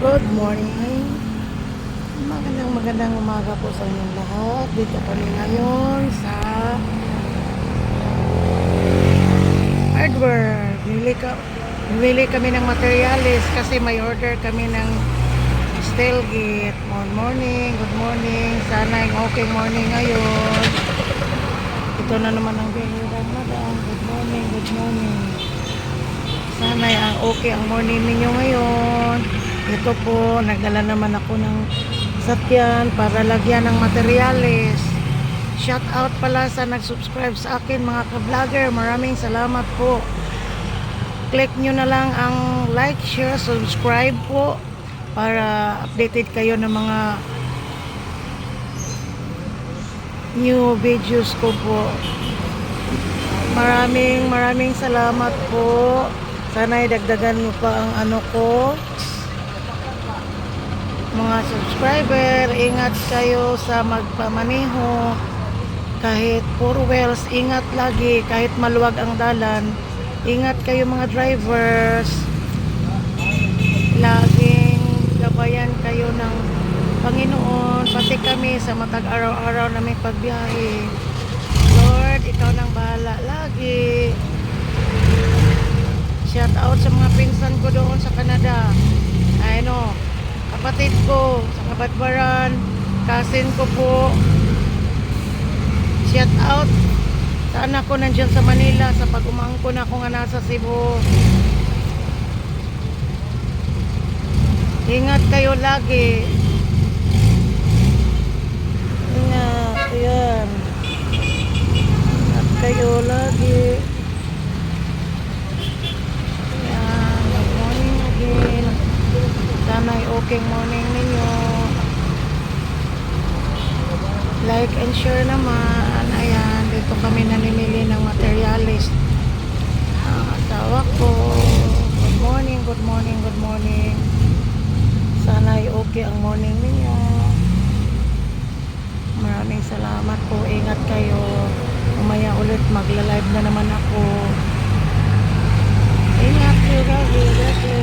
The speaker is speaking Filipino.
Good morning. Magandang umaga po sa inyong lahat. Dito kami ngayon sa hardware. Bumili kami ng materials kasi may order kami ng steel gate. Good morning. Sana yung okay morning ngayon. Ito na naman ang bihirang madam. Good morning. Sana ang okay ang morning ninyo ngayon. Ito po, nagdala naman ako ng sakyan para lagyan ng materyales. Shout out pala sa nag-subscribe sa akin mga ka-vlogger. Maraming salamat po. Click nyo na lang ang like, share, subscribe po para updated kayo ng mga new videos ko po. Maraming salamat po. Sana idagdagan mo pa ang ano ko. Mga subscriber, ingat kayo sa magpamaneho. Kahit puro wheels, ingat lagi. Kahit maluwag ang dalan, ingat kayo mga drivers. Laging gabayan kayo ng Panginoon. Pati kami sa matag araw-araw naming pagbiyahe. Lord, ikaw nang bahala lagi. Shout out sa mga pinsan ko doon sa Canada. Kapatid ko sa Kabatbaran, cousin ko po. Shout out sa anak ko nandyan sa Manila, sa pag-umangkon ako nga nasa Cebu. Ingat kayo lagi. Yan. Ingat kayo lagi. Yan. Good morning again. Sana ay okay morning ninyo. Like and share naman. Ayan, dito kami namimili ng materialis. Ang asawa ko. Good morning. Sana ay okay ang morning ninyo. Maraming salamat po. Ingat kayo. Umaya ulit magla-live na naman ako. Ingat kayo.